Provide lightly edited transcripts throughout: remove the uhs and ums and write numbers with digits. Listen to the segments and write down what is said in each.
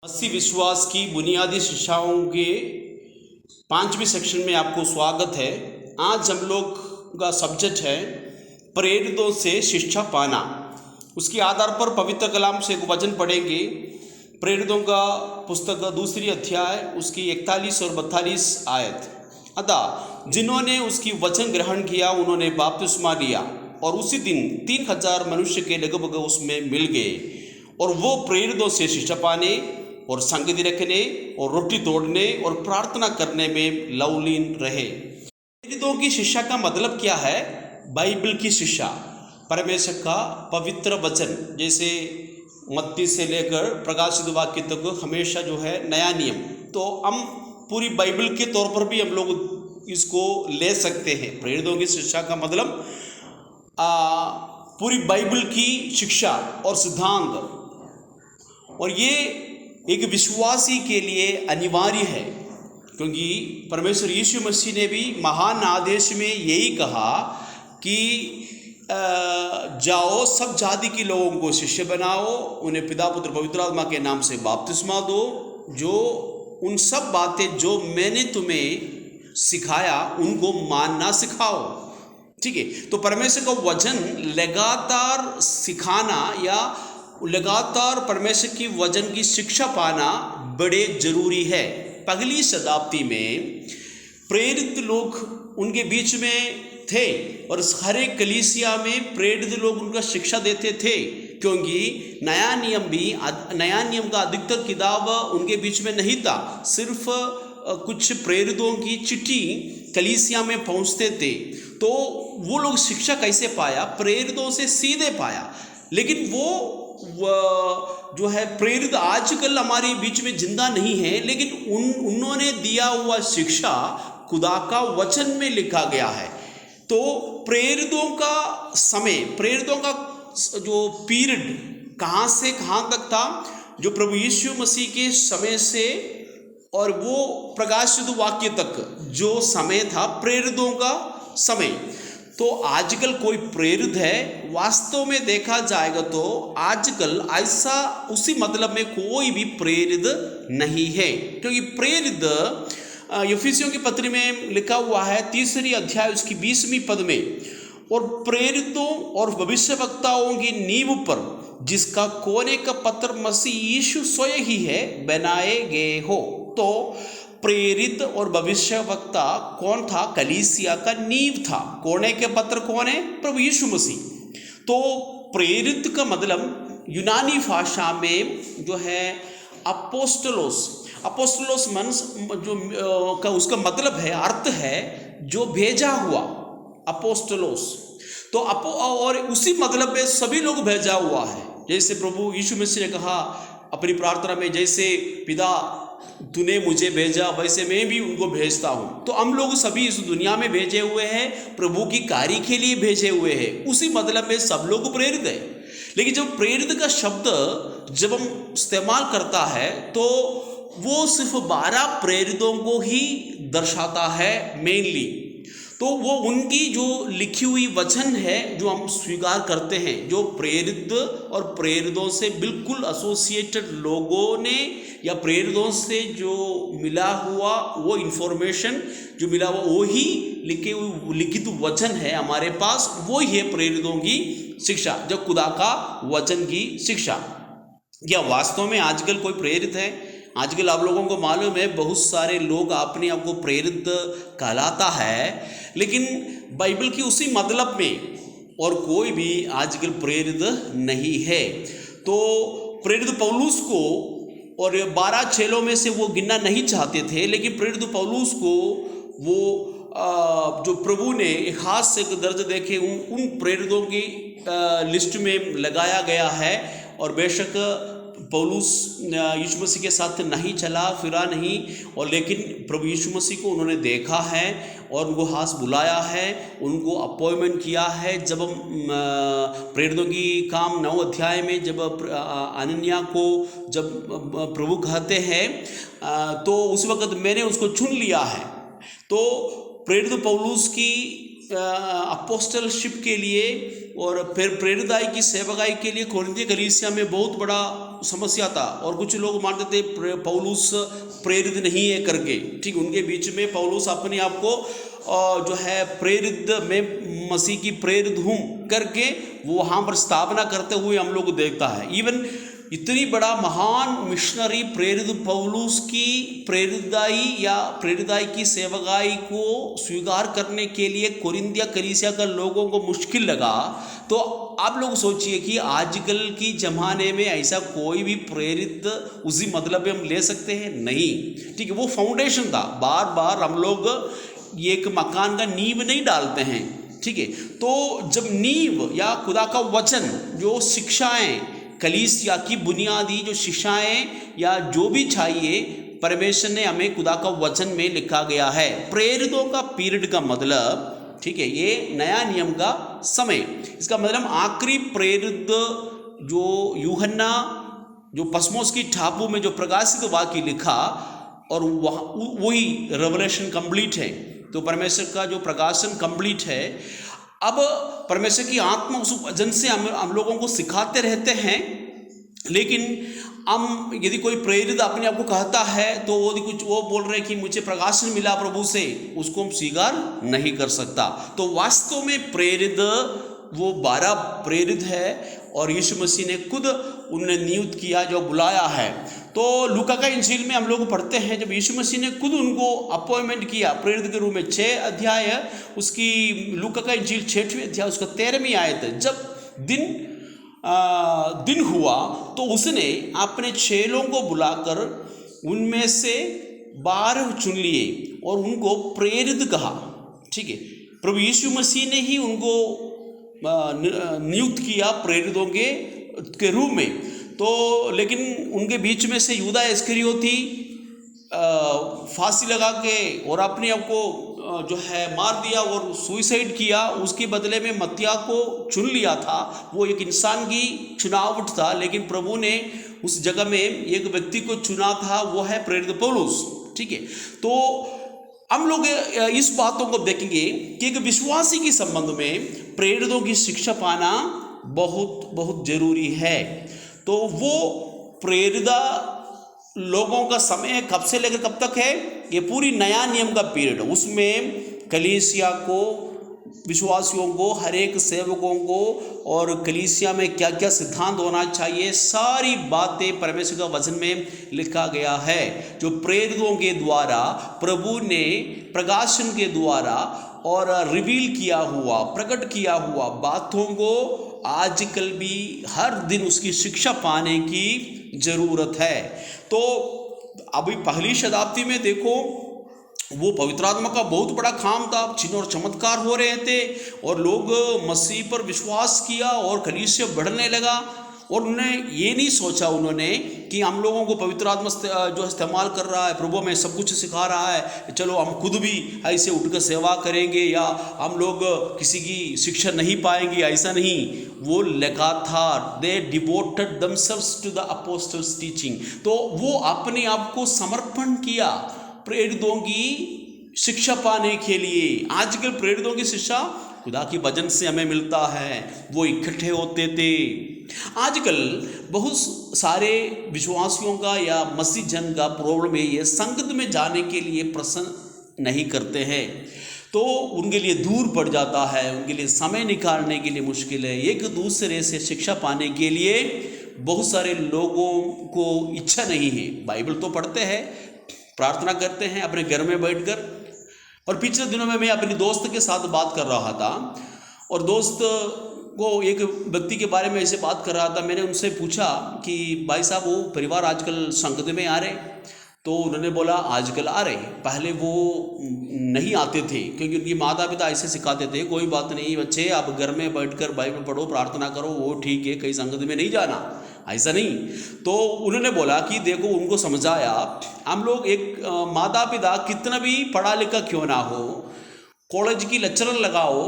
मसीह विश्वास की बुनियादी शिक्षाओं के 5वें सेक्शन में आपको स्वागत है। आज हम लोग का सब्जेक्ट है प्रेरितों से शिक्षा पाना। उसके आधार पर पवित्र कलाम से एक वचन पढ़ेंगे। प्रेरितों का पुस्तक दूसरी अध्याय उसकी 41 और 42 आयत। अतः जिन्होंने उसकी वचन ग्रहण किया उन्होंने बपतिस्मा लिया और उसी दिन 3000 मनुष्य के लगभग उसमें मिल गए और वो प्रेरितों से शिक्षा पाने और संगति रखने और रोटी तोड़ने और प्रार्थना करने में लवलीन रहे। प्रेरितों की शिक्षा का मतलब क्या है? बाइबल की शिक्षा, परमेश्वर का पवित्र वचन, जैसे मत्ती से लेकर प्रकाशित वाक्य तक हमेशा जो है नया नियम। तो हम पूरी बाइबल के तौर पर भी हम लोग इसको ले सकते हैं। प्रेरितों की शिक्षा का मतलब पूरी बाइबल की शिक्षा और सिद्धांत, और ये एक विश्वासी के लिए अनिवार्य है, क्योंकि परमेश्वर यीशु मसीह ने भी महान आदेश में यही कहा कि जाओ सब जाति के लोगों को शिष्य बनाओ, उन्हें पिता पुत्र पवित्र आत्मा के नाम से बपतिस्मा दो, जो उन सब बातें जो मैंने तुम्हें सिखाया उनको मानना सिखाओ। ठीक है, तो परमेश्वर का वचन लगातार सिखाना या लगातार परमेश्वर की वचन की शिक्षा पाना बड़े जरूरी है। पहली शताब्दी में प्रेरित लोग उनके बीच में थे और हर एक कलीसिया में प्रेरित लोग उनका शिक्षा देते थे, क्योंकि नया नियम का अधिकतर किताब उनके बीच में नहीं था। सिर्फ कुछ प्रेरितों की चिट्ठी कलीसिया में पहुंचते थे। तो वो लोग शिक्षा कैसे पाया? प्रेरितों से सीधे पाया। लेकिन वो जो है प्रेरित आजकल हमारे बीच में जिंदा नहीं है, लेकिन उन्होंने दिया हुआ शिक्षा खुदा का वचन में लिखा गया है। तो प्रेरितों का समय, प्रेरितों का जो पीरियड कहाँ से कहाँ तक था, जो प्रभु यीशु मसीह के समय से और वो प्रकाशित वाक्य तक जो समय था प्रेरितों का समय। तो आजकल कोई प्रेरित है? वास्तव में देखा जाएगा तो आजकल ऐसा उसी मतलब में कोई भी प्रेरित नहीं है, क्योंकि प्रेरित इफिसियों की पत्री में लिखा हुआ है 3 अध्याय उसकी 20वीं पद में, और प्रेरितों और भविष्यवक्ताओं की नींव पर जिसका कोने का पत्थर मसीह यीशु स्वयं ही है बनाए गए हो। तो प्रेरित और भविष्यवक्ता कौन था? कलीसिया का नींव था। कोने के पत्थर कौन है? प्रभु यीशु मसीह। तो प्रेरित का मतलब यूनानी भाषा में जो है अपोस्टलोस मीन्स जो का उसका मतलब है, अर्थ है जो भेजा हुआ, अपोस्टलोस। तो और उसी मतलब में सभी लोग भेजा हुआ है। जैसे प्रभु यीशु मसीह ने कहा अपनी प्रार्थना में, जैसे पिता तूने मुझे भेजा वैसे मैं भी उनको भेजता हूँ। तो हम लोग सभी इस दुनिया में भेजे हुए हैं, प्रभु की कार्य के लिए भेजे हुए हैं। उसी मतलब में सब लोग प्रेरित है। लेकिन जब प्रेरित का शब्द जब हम इस्तेमाल करता है तो वो सिर्फ 12 प्रेरितों को ही दर्शाता है मेनली। तो वो उनकी जो लिखी हुई वचन है जो हम स्वीकार करते हैं, जो प्रेरित और प्रेरितों से बिल्कुल एसोसिएटेड लोगों ने या प्रेरितों से जो मिला हुआ वो इंफॉर्मेशन जो मिला हुआ वो ही लिखित वचन है हमारे पास, वो ही है प्रेरितों की शिक्षा, जो खुदा का वचन की शिक्षा। क्या वास्तव में आजकल कोई प्रेरित है? आजकल आप लोगों को मालूम है बहुत सारे लोग अपने आप को प्रेरित कहलाता है, लेकिन बाइबल की उसी मतलब में और कोई भी आजकल प्रेरित नहीं है। तो प्रेरित पौलुस को और 12 चेलों में से वो गिनना नहीं चाहते थे, लेकिन प्रेरित पौलुस को वो जो प्रभु ने एक हाथ से दर्ज देखे उन प्रेरितों की लिस्ट में लगाया गया है। और बेशक पौलुस यीशु मसीह के साथ नहीं चला फिरा नहीं, और लेकिन प्रभु यीशु मसीह को उन्होंने देखा है और उनको हाथ बुलाया है, उनको अपॉइंटमेंट किया है। जब हम प्रेरितों की काम 9 अध्याय में जब अनन्या को जब प्रभु कहते हैं तो उस वक़्त मैंने उसको चुन लिया है। तो प्रेरित पौलुस की अपोस्टलशिप के लिए और फिर प्रेरिताई की सेवकाई के लिए कोरिन्थियों कलीसिया में बहुत बड़ा समस्या था और कुछ लोग मानते थे पौलुस प्रेरित नहीं है करके, ठीक। उनके बीच में पौलुस अपने आप को जो है प्रेरित, में मसीह की प्रेरित हूँ करके वो वहाँ पर स्थापना करते हुए हम लोग को देखता है। इवन इतनी बड़ा महान मिशनरी प्रेरित पौलुस की प्रेरिताई की सेवकाई को स्वीकार करने के लिए कोरिन्थिया कलीसिया का लोगों को मुश्किल लगा। तो आप लोग सोचिए कि आजकल की ज़माने में ऐसा कोई भी प्रेरित उसी मतलब में हम ले सकते हैं? नहीं, ठीक है। वो फाउंडेशन था। बार बार हम लोग एक मकान का नींव नहीं डालते हैं, ठीक है। तो जब नींव या खुदा का वचन, जो शिक्षाएं, कलीसिया की बुनियादी जो शिक्षाएं या जो भी चाहिए, परमेश्वर ने हमें खुदा का वचन में लिखा गया है। प्रेरितों का पीरियड का मतलब, ठीक है, ये नया नियम का समय, इसका मतलब आखिरी प्रेरित जो यूहन्ना, जो पसमोस की टापू में जो प्रकाशित वाक्य लिखा, और वही रेवलेशन कंप्लीट है। तो परमेश्वर का जो प्रकाशन कंप्लीट है। अब परमेश्वर की आत्मा उस वचन से हम लोगों को सिखाते रहते हैं, लेकिन हम यदि कोई प्रेरित अपने आप को कहता है तो वो बोल रहे हैं कि मुझे प्रकाशन मिला प्रभु से, उसको हम स्वीकार नहीं कर सकता। तो वास्तव में प्रेरित वो 12 प्रेरित है और यीशु मसीह ने खुद उन्हें नियुक्त किया, जो बुलाया है। तो लूका का इंजील में हम लोग पढ़ते हैं जब यीशु मसीह ने खुद उनको अपॉइंटमेंट किया प्रेरित के रूप में। 6 अध्याय उसकी लूका का इंजील 6वें अध्याय उसका 13वीं आयत। जब दिन हुआ तो उसने अपने चेलों को बुलाकर उनमें से 12 चुन लिए और उनको प्रेरित कहा, ठीक है। प्रभु यीशु मसीह ने ही उनको नियुक्त किया प्रेरितों के रूप में। तो लेकिन उनके बीच में से यूदा इस्करियोती फांसी लगा के और अपने आप को जो है मार दिया और सुइसाइड किया। उसके बदले में मत्तिया को चुन लिया था। वो एक इंसान की चुनावट था, लेकिन प्रभु ने उस जगह में एक व्यक्ति को चुना था, वो है प्रेरित पौलुस, ठीक है। तो हम लोग इस बातों को देखेंगे कि एक विश्वासी के संबंध में प्रेरितों की शिक्षा पाना बहुत बहुत जरूरी है। तो वो प्रेरिता लोगों का समय कब से लेकर कब तक है? ये पूरी नया नियम का पीरियड, उसमें कलीसिया को, विश्वासियों को, हर एक सेवकों को और कलीसिया में क्या क्या सिद्धांत होना चाहिए, सारी बातें परमेश्वर का वचन में लिखा गया है। जो प्रेरितों के द्वारा प्रभु ने प्रकाशन के द्वारा और रिवील किया हुआ, प्रकट किया हुआ बातों को आजकल भी हर दिन उसकी शिक्षा पाने की जरूरत है। तो अभी पहली शताब्दी में देखो, वो पवित्र आत्मा का बहुत बड़ा काम था, चिन्ह और चमत्कार हो रहे थे और लोग मसीह पर विश्वास किया और कलीसिया बढ़ने लगा। और उन्होंने ये नहीं सोचा उन्होंने कि हम लोगों को पवित्र आत्मा जो इस्तेमाल कर रहा है, प्रभु में सब कुछ सिखा रहा है, चलो हम खुद भी ऐसे उठकर सेवा करेंगे या हम लोग किसी की शिक्षा नहीं पाएंगे, ऐसा नहीं। वो लगातार they devoted themselves to the apostles teaching. तो वो अपने आप को समर्पण किया प्रेरितों की शिक्षा पाने के लिए। आजकल प्रेरितों की शिक्षा खुदा की वचन से हमें मिलता है, वो इकट्ठे होते थे। आजकल बहुत सारे विश्वासियों का या मसीह जन का प्रॉब्लम है, ये संगत में जाने के लिए प्रसन्न नहीं करते हैं, तो उनके लिए दूर पड़ जाता है, उनके लिए समय निकालने के लिए मुश्किल है। एक दूसरे से शिक्षा पाने के लिए बहुत सारे लोगों को इच्छा नहीं है। बाइबल तो पढ़ते हैं, प्रार्थना करते हैं अपने घर में बैठकर। और पिछले दिनों में मैं अपनी दोस्त के साथ बात कर रहा था और दोस्त को एक व्यक्ति के बारे में ऐसे बात कर रहा था। मैंने उनसे पूछा कि भाई साहब, वो परिवार आजकल संगत में आ रहे? तो उन्होंने बोला आजकल आ रहे, पहले वो नहीं आते थे क्योंकि उनकी माता पिता ऐसे सिखाते थे, कोई बात नहीं बच्चे, आप घर में बैठकर बाइबल पढ़ो, प्रार्थना करो, वो ठीक है, कहीं संगत में नहीं जाना, ऐसा नहीं। तो उन्होंने बोला कि देखो, उनको समझाया, हम लोग एक माता पिता कितना भी पढ़ा लिखा क्यों ना हो, कॉलेज की लेक्चरर लगाओ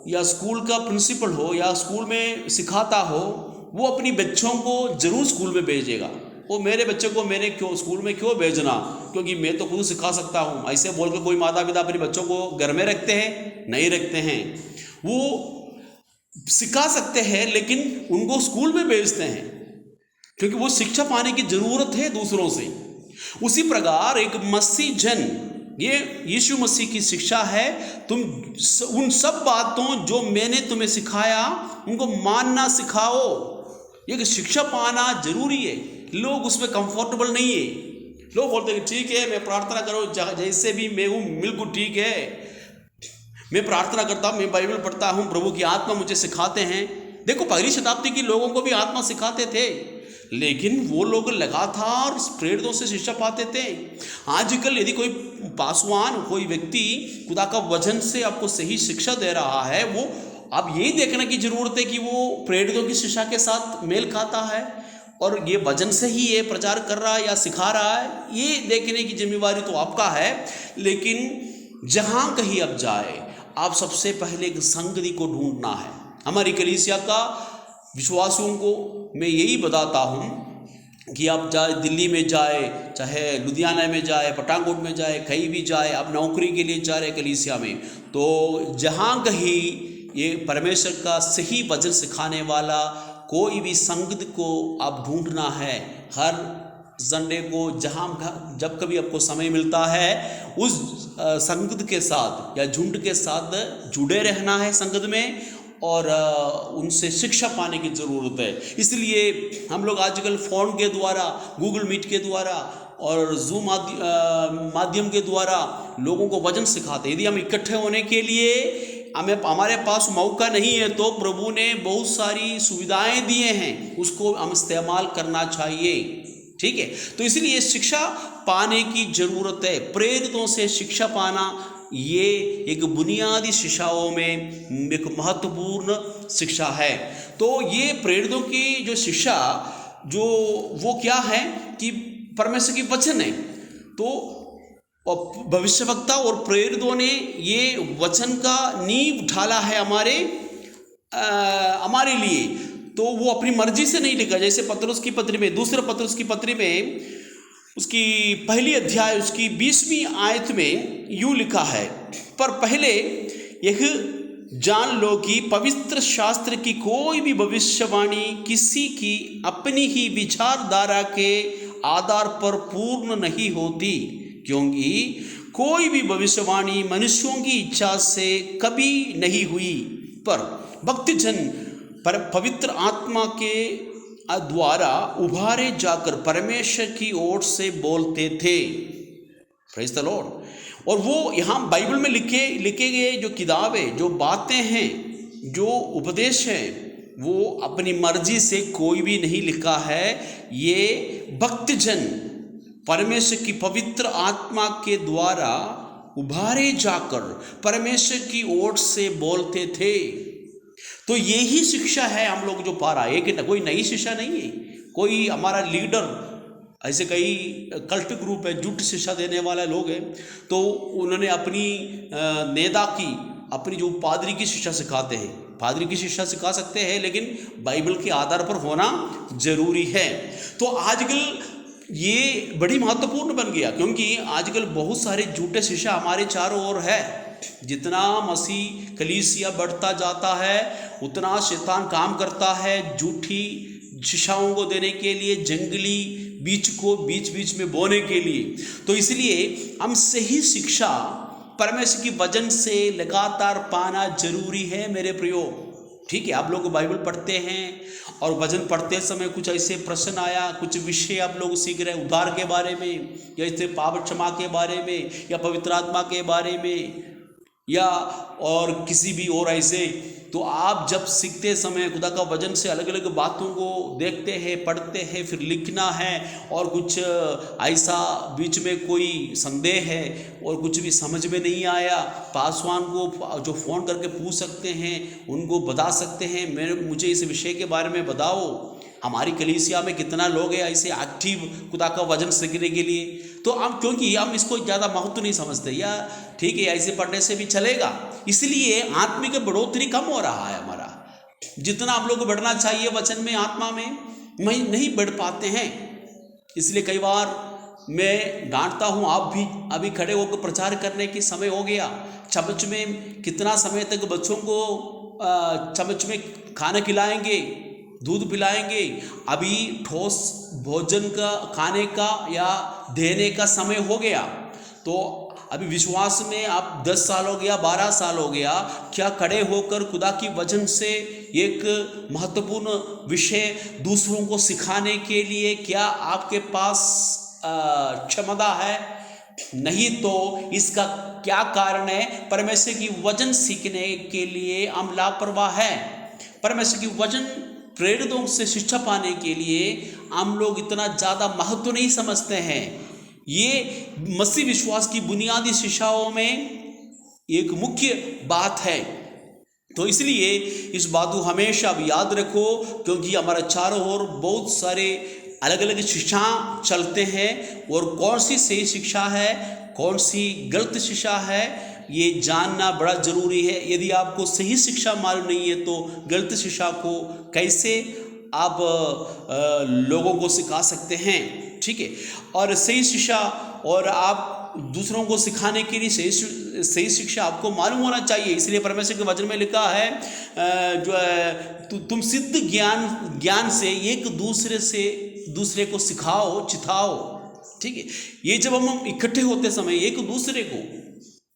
या स्कूल का प्रिंसिपल हो या स्कूल में सिखाता हो, वो अपनी बच्चों को जरूर स्कूल में भेजेगा। वो मेरे बच्चे को मैंने क्यों स्कूल में क्यों भेजना, क्योंकि मैं तो खुद सिखा सकता हूँ। ऐसे बोलकर कोई माता पिता अपने बच्चों को घर में रखते हैं? नहीं रखते हैं। वो सिखा सकते हैं लेकिन उनको स्कूल में भेजते हैं। क्योंकि वो शिक्षा पाने की जरूरत है दूसरों से। उसी प्रकार एक मसीह जन, ये यीशु मसीह की शिक्षा है, तुम उन सब बातों जो मैंने तुम्हें सिखाया उनको मानना सिखाओ। ये शिक्षा पाना जरूरी है। लोग उसमें कंफर्टेबल नहीं है। लोग बोलते हैं ठीक है मैं प्रार्थना करो जैसे भी मैं हूँ, बिल्कुल ठीक है, मैं प्रार्थना करता हूँ, मैं बाइबल पढ़ता हूँ, प्रभु की आत्मा मुझे सिखाते हैं। देखो पहली शताब्दी के लोगों को भी आत्मा सिखाते थे, लेकिन वो लोग लगातार प्रेरितों से शिक्षा पाते थे। आजकल यदि कोई पासवान, कोई व्यक्ति खुदा का वचन से आपको सही शिक्षा दे रहा है, वो अब यही देखने की जरूरत है कि वो प्रेरितों की शिक्षा के साथ मेल खाता है और ये वचन से ही ये प्रचार कर रहा है या सिखा रहा है। ये देखने की जिम्मेवारी तो आपका है। लेकिन जहाँ कहीं आप जाए, आप सबसे पहले एक संगति को ढूंढना है। हमारी कलीसिया का विश्वासियों को मैं यही बताता हूँ कि आप चाहे दिल्ली में जाए, चाहे लुधियाना में जाए, पठानकोट में जाए, कहीं भी जाए, आप नौकरी के लिए जा रहे कलीसिया में, तो जहाँ कहीं ये परमेश्वर का सही वचन सिखाने वाला कोई भी संगत को आप ढूंढना है। हर संडे को जब कभी आपको समय मिलता है, उस संगत के साथ या झुंड के साथ जुड़े रहना है संगत में, और उनसे शिक्षा पाने की ज़रूरत है। इसलिए हम लोग आजकल फ़ोन के द्वारा, गूगल मीट के द्वारा और जूम माध्यम के द्वारा लोगों को वचन सिखाते हैं। यदि हम इकट्ठे होने के लिए हमारे पास मौका नहीं है, तो प्रभु ने बहुत सारी सुविधाएं दिए हैं, उसको हम इस्तेमाल करना चाहिए। ठीक है, तो इसलिए शिक्षा पाने की ज़रूरत है। प्रेरितों से शिक्षा पाना ये एक बुनियादी शिक्षाओं में एक महत्वपूर्ण शिक्षा है। तो ये प्रेरितों की जो शिक्षा जो वो क्या है कि परमेश्वर की वचन है, तो भविष्यवक्ता और प्रेरितों ने ये वचन का नींव ढाला है हमारे लिए। तो वो अपनी मर्जी से नहीं लिखा। जैसे पतरस की पत्री में, दूसरे पतरस की पत्री में उसकी पहली अध्याय उसकी 20वीं आयत में यूँ लिखा है, पर पहले यह जान लो कि पवित्र शास्त्र की कोई भी भविष्यवाणी किसी की अपनी ही विचारधारा के आधार पर पूर्ण नहीं होती, क्योंकि कोई भी भविष्यवाणी मनुष्यों की इच्छा से कभी नहीं हुई, पर भक्तजन पर पवित्र आत्मा के द्वारा उभारे जाकर परमेश्वर की ओर से बोलते थे। Praise the Lord. और वो यहाँ बाइबल में लिखे गए जो किताबें, जो बातें हैं, जो उपदेश हैं, वो अपनी मर्जी से कोई भी नहीं लिखा है। ये भक्तजन परमेश्वर की पवित्र आत्मा के द्वारा उभारे जाकर परमेश्वर की ओर से बोलते थे। तो यही शिक्षा है हम लोग जो पा रहा है, कि कोई नई शिक्षा नहीं है। कोई हमारा लीडर, ऐसे कई कल्ट ग्रुप है, झूठ शिक्षा देने वाले लोग हैं, तो उन्होंने अपनी नेता की, अपनी जो पादरी की शिक्षा सिखाते हैं, पादरी की शिक्षा सिखा सकते हैं, लेकिन बाइबल के आधार पर होना जरूरी है। तो आजकल ये बड़ी महत्वपूर्ण बन गया, क्योंकि आजकल बहुत सारे झूठे शिक्षा हमारे चारों ओर है। जितना मसीह कलीसिया बढ़ता जाता है, उतना शैतान काम करता है झूठी शिक्षाओं को देने के लिए, जंगली बीज को बीच बीच में बोने के लिए। तो इसलिए हम सही शिक्षा परमेश्वर की वचन से लगातार पाना जरूरी है मेरे प्रियो। ठीक है, आप लोग बाइबल पढ़ते हैं और वचन पढ़ते समय कुछ ऐसे प्रश्न आया, कुछ विषय आप लोग सीख रहे हैं, उद्धार के बारे में, या इसे पाप क्षमा के बारे में, या पवित्र आत्मा के बारे में, या और किसी भी और ऐसे, तो आप जब सीखते समय खुदा का वचन से अलग अलग बातों को देखते हैं, पढ़ते हैं, फिर लिखना है, और कुछ ऐसा बीच में कोई संदेह है और कुछ भी समझ में नहीं आया, पासवान को जो फ़ोन करके पूछ सकते हैं, उनको बता सकते हैं मुझे इस विषय के बारे में बताओ। हमारी कलीसिया में कितना लोग हैं ऐसे एक्टिव खुदा का वचन सीखने के लिए। तो हम क्योंकि हम इसको ज़्यादा महत्व नहीं समझते, या ठीक है ऐसे पढ़ने से भी चलेगा, इसलिए आत्मिक बढ़ोतरी कम हो रहा है हमारा। जितना हम लोग को बढ़ना चाहिए वचन में, आत्मा में, नहीं बढ़ पाते हैं। इसलिए कई बार मैं डांटता हूँ, आप भी अभी खड़े होकर प्रचार करने की समय हो गया। चम्मच में कितना समय तक बच्चों को चम्मच में खाना खिलाएंगे, दूध पिलाएंगे। अभी ठोस भोजन का खाने का या देने का समय हो गया, तो अभी विश्वास में आप 10 साल हो गया, 12 साल हो गया, क्या खड़े होकर खुदा की वचन से एक महत्वपूर्ण विषय दूसरों को सिखाने के लिए क्या आपके पास क्षमता है? नहीं तो इसका क्या कारण है? परमेश्वर की वचन सीखने के लिए हम लापरवाह है। परमेश्वर की वचन प्रेरितों से शिक्षा पाने के लिए हम लोग इतना ज़्यादा महत्व नहीं समझते हैं। ये मसीह विश्वास की बुनियादी शिक्षाओं में एक मुख्य बात है। तो इसलिए इस बात को हमेशा अब याद रखो, क्योंकि हमारे चारों ओर बहुत सारे अलग अलग शिक्षा चलते हैं, और कौन सी सही शिक्षा है, कौन सी गलत शिक्षा है, ये जानना बड़ा ज़रूरी है। यदि आपको सही शिक्षा मालूम नहीं है तो गलत शिक्षा को कैसे आप लोगों को सिखा सकते हैं? ठीक है। और सही शिक्षा और आप दूसरों को सिखाने के लिए सही शिक्षा आपको मालूम होना चाहिए। इसलिए परमेश्वर के वचन में लिखा है जो तुम सिद्ध ज्ञान से एक दूसरे को सिखाओ, चिताओ। ठीक है। ये जब हम इकट्ठे होते समय एक दूसरे को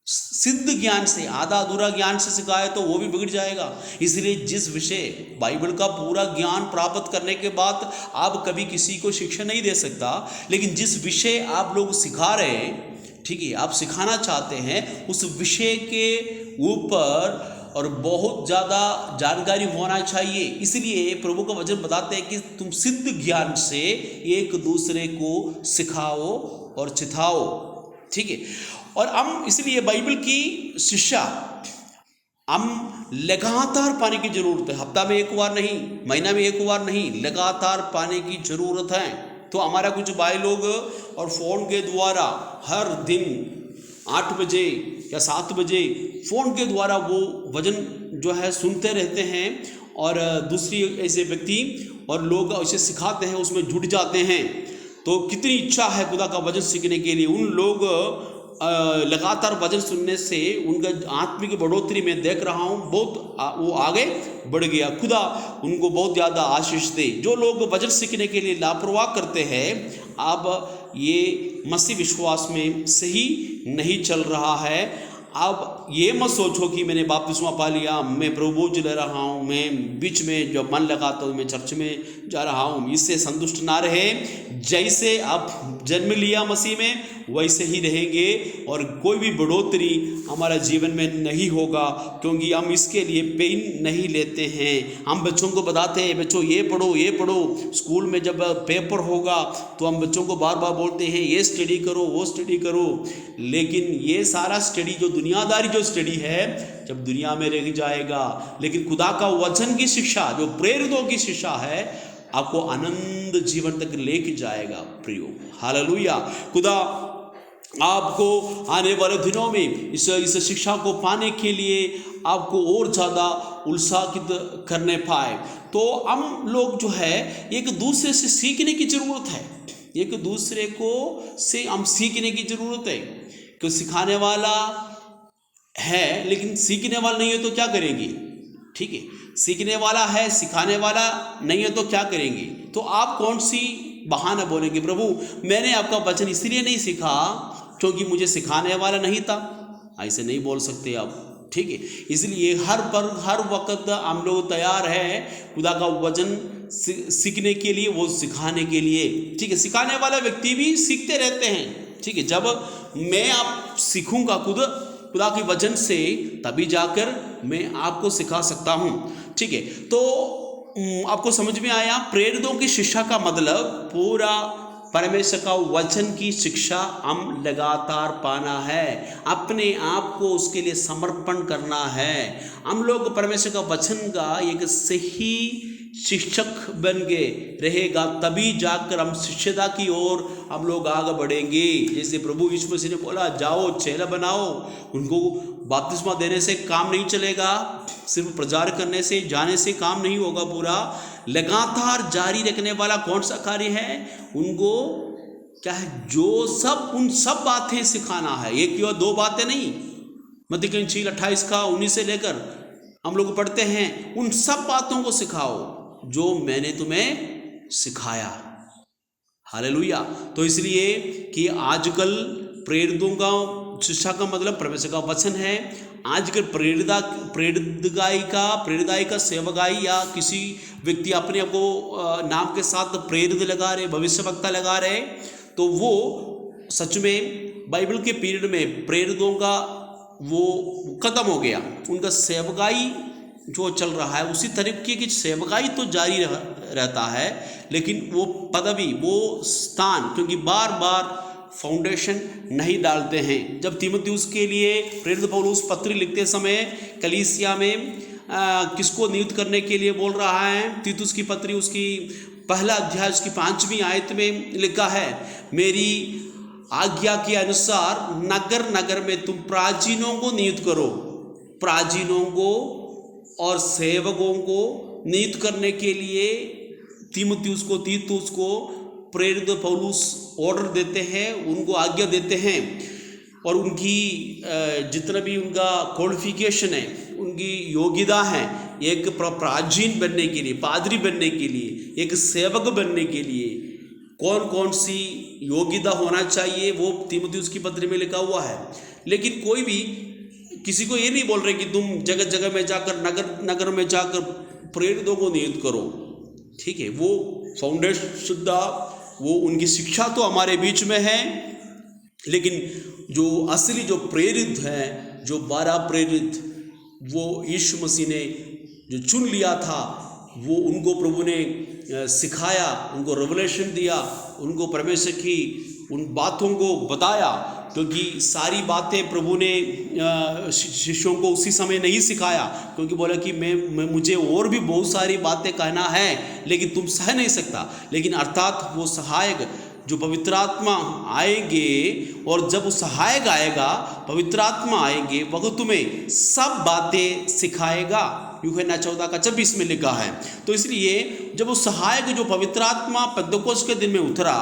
सिद्ध ज्ञान से, आधा अधूरा ज्ञान से सिखाए तो वो भी बिगड़ जाएगा। इसलिए जिस विषय बाइबल का पूरा ज्ञान प्राप्त करने के बाद आप कभी किसी को शिक्षा नहीं दे सकता, लेकिन जिस विषय आप लोग सिखा रहे हैं, ठीक है, आप सिखाना चाहते हैं, उस विषय के ऊपर और बहुत ज़्यादा जानकारी होना चाहिए। इसलिए प्रभु का वचन बताते हैं कि तुम सिद्ध ज्ञान से एक दूसरे को सिखाओ और चिताओ। ठीक है। और हम इसलिए बाइबल की शिक्षा हम लगातार पाने की जरूरत है। हफ्ता में एक बार नहीं, महीना में एक बार नहीं, लगातार पाने की जरूरत है। तो हमारा कुछ भाई लोग और फ़ोन के द्वारा हर दिन 8 बजे या 7 बजे फ़ोन के द्वारा वो वचन जो है सुनते रहते हैं, और दूसरी ऐसे व्यक्ति और लोग ऐसे सिखाते हैं, उसमें जुड़ जाते हैं। तो कितनी इच्छा है खुदा का वचन सीखने के लिए। उन लोग लगातार वचन सुनने से उनका आत्मिक बढ़ोतरी में देख रहा हूँ, बहुत वो आगे बढ़ गया। खुदा उनको बहुत ज़्यादा आशीष दे। जो लोग वचन सीखने के लिए लापरवाह करते हैं, अब ये मसीह विश्वास में सही नहीं चल रहा है। अब ये मत सोचो कि मैंने बपतिस्मा पा लिया, मैं प्रभु बोझ ले रहा हूँ, मैं बीच में जो मन लगाता हूँ मैं चर्च में जा रहा हूँ, इससे संतुष्ट ना रहे। जैसे आप जन्म लिया मसीह में वैसे ही रहेंगे, और कोई भी बढ़ोतरी हमारा जीवन में नहीं होगा, क्योंकि हम इसके लिए पेन नहीं लेते हैं। हम बच्चों को बताते हैं, बच्चों ये पढ़ो ये पढ़ो। स्कूल में जब पेपर होगा तो हम बच्चों को बार बार बोलते हैं ये स्टडी करो वो स्टडी करो, लेकिन ये सारा स्टडी जो दुनियादारी जो स्टडी है जब दुनिया में रह जाएगा। लेकिन खुदा का वचन की शिक्षा जो प्रेरितों की शिक्षा है आपको आनंद जीवन तक लेके जाएगा। प्रियो, हालेलुया। खुदा आपको आने वाले दिनों में इस शिक्षा को पाने के लिए आपको और ज़्यादा उत्साहित करने पाए। तो हम लोग जो है एक दूसरे से सीखने की ज़रूरत है, एक दूसरे को से हम सीखने की ज़रूरत है। क्यों सिखाने वाला है लेकिन सीखने वाला नहीं है तो क्या करेंगे? ठीक है, सीखने वाला है सिखाने वाला नहीं है तो क्या करेंगे? तो आप कौन सी बहाना बोलेंगे, प्रभु मैंने आपका वचन इसलिए नहीं सीखा क्योंकि मुझे सिखाने वाला नहीं था। ऐसे नहीं बोल सकते आप। ठीक है, इसलिए हर वक्त हम लोग तैयार हैं खुदा का वचन सीखने के लिए, वो सिखाने के लिए। ठीक है, सिखाने वाला व्यक्ति भी सीखते रहते हैं। ठीक है, जब मैं आप सीखूंगा खुदा के वचन से तभी जाकर मैं आपको सिखा सकता हूँ। ठीक है, तो आपको समझ में आया प्रेरितों की शिक्षा का मतलब पूरा परमेश्वर का वचन की शिक्षा हम लगातार पाना है, अपने आप को उसके लिए समर्पण करना है। हम लोग परमेश्वर का वचन का एक सही शिक्षक बन के रहेगा, तभी जाकर हम शिष्यता की ओर हम लोग आगे बढ़ेंगे। जैसे प्रभु यीशु मसीह ने बोला जाओ चेला बनाओ। उनको बपतिस्मा देने से काम नहीं चलेगा, सिर्फ प्रचार करने से जाने से काम नहीं होगा। पूरा लगातार जारी रखने वाला कौन सा कार्य है? उनको क्या है, जो सब उन सब बातें सिखाना है, एक या दो बातें नहीं। मत्ती 6:28 का 19 से लेकर हम लोग पढ़ते हैं, उन सब बातों को सिखाओ। जो मैंने तुम्हें सिखाया। हालेलुया। तो इसलिए कि आजकल प्रेरितों का शिक्षा का मतलब परमेश्वर का वचन है। आजकल प्रेरिताई का सेवकाई या किसी व्यक्ति अपने आप को नाम के साथ प्रेरित लगा रहे, भविष्यवक्ता लगा रहे, तो वो सच में बाइबल के पीरियड में प्रेरितों का वो खत्म हो गया। उनका सेवकाई जो चल रहा है उसी तरीके की सेवकाई तो जारी रहता है, लेकिन वो पदवी, वो स्थान, क्योंकि बार बार फाउंडेशन नहीं डालते हैं। जब तीमुथियुस के लिए प्रेरित पौलुस पत्री लिखते समय कलीसिया में किसको नियुक्त करने के लिए बोल रहा है, तीतुस की पत्री उसकी पहला अध्याय उसकी 5वीं आयत में लिखा है, मेरी आज्ञा के अनुसार नगर नगर में तुम प्राचीनों को नियुक्त करो। प्राचीनों को और सेवकों को नियुक्त करने के लिए तीतुस को प्रेरित पौलुस ऑर्डर देते हैं, उनको आज्ञा देते हैं, और उनकी जितना भी उनका क्वालिफिकेशन है, उनकी योग्यता है, एक प्राचीन बनने के लिए, पादरी बनने के लिए, एक सेवक बनने के लिए कौन कौन सी योग्यता होना चाहिए, वो तीमुथियुस की पत्री में लिखा हुआ है। लेकिन कोई भी किसी को ये नहीं बोल रहे कि तुम जगह जगह में जाकर, नगर नगर में जाकर प्रेरितों को नियुक्त करो। ठीक है, वो फाउंडेशन शुद्धा, वो उनकी शिक्षा तो हमारे बीच में है, लेकिन जो असली जो प्रेरित हैं, जो 12 प्रेरित, वो यीशु मसीह ने जो चुन लिया था, वो उनको प्रभु ने सिखाया, उनको रेवलेशन दिया, उनको परमेश्वर की उन बातों को बताया, क्योंकि सारी बातें प्रभु ने शिष्यों को उसी समय नहीं सिखाया, क्योंकि बोला कि मुझे और भी बहुत सारी बातें कहना है, लेकिन तुम सह नहीं सकता। लेकिन अर्थात वो सहायक जो पवित्र आत्मा आएंगे, और जब वो सहायक आएगा, पवित्र आत्मा आएंगे, वह तुम्हें सब बातें सिखाएगा। यूहन्ना 14:26 में लिखा है। तो इसलिए जब वो सहायक जो पवित्र आत्मा पेंतकोस्त के दिन में उतरा,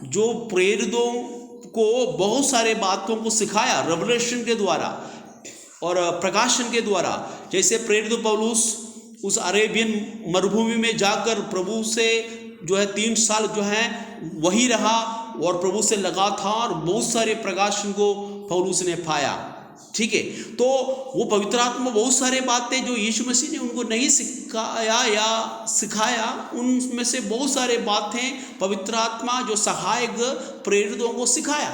जो प्रेरितों को बहुत सारे बातों को सिखाया रेवलेशन के द्वारा और प्रकाशन के द्वारा। जैसे प्रेरित पौलुस उस अरेबियन मरुभूमि में जाकर प्रभु से जो है 3 साल जो है वही रहा, और प्रभु से लगा था, और बहुत सारे प्रकाशन को पौलुस ने पाया। ठीक है, तो वो पवित्र आत्मा बहुत सारे बातें जो यीशु मसीह ने उनको नहीं सिखाया या सिखाया, उनमें से बहुत सारे बातें पवित्र आत्मा जो सहायक प्रेरितों को सिखाया।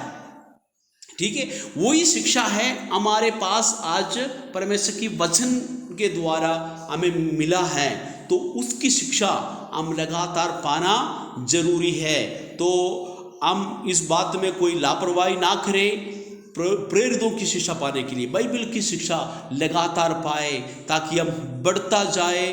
ठीक है, वही शिक्षा है हमारे पास आज परमेश्वर की वचन के द्वारा हमें मिला है, तो उसकी शिक्षा हम लगातार पाना जरूरी है। तो हम इस बात में कोई लापरवाही ना करें, प्रेरितों की शिक्षा पाने के लिए बाइबल की शिक्षा लगातार पाए, ताकि हम बढ़ता जाए,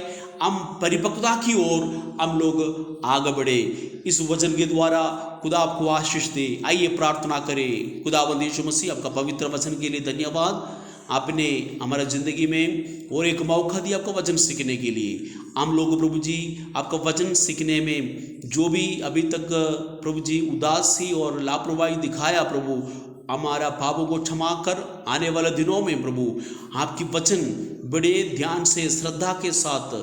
हम परिपक्वता की ओर हम लोग आगे बढ़े। इस वचन के द्वारा खुदा आपको आशीष दे। आइए प्रार्थना करें। खुदावंद यीशु मसीह, आपका पवित्र वचन के लिए धन्यवाद। आपने हमारा ज़िंदगी में और एक मौका दिया आपका वचन सीखने के लिए। हम लोग प्रभु जी आपका वचन सीखने में जो भी अभी तक प्रभु जी उदासी और लापरवाही दिखाया, प्रभु हमारा पापों को क्षमा कर आने वाले दिनों में प्रभु आपकी वचन बड़े ध्यान से, श्रद्धा के साथ,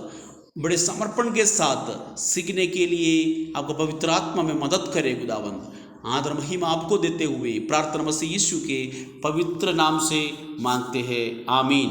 बड़े समर्पण के साथ सीखने के लिए आपका पवित्र आत्मा में मदद करे। खुदावंद आदर महिमा आपको देते हुए प्रार्थना मसीह यीशु के पवित्र नाम से मांगते हैं, आमीन।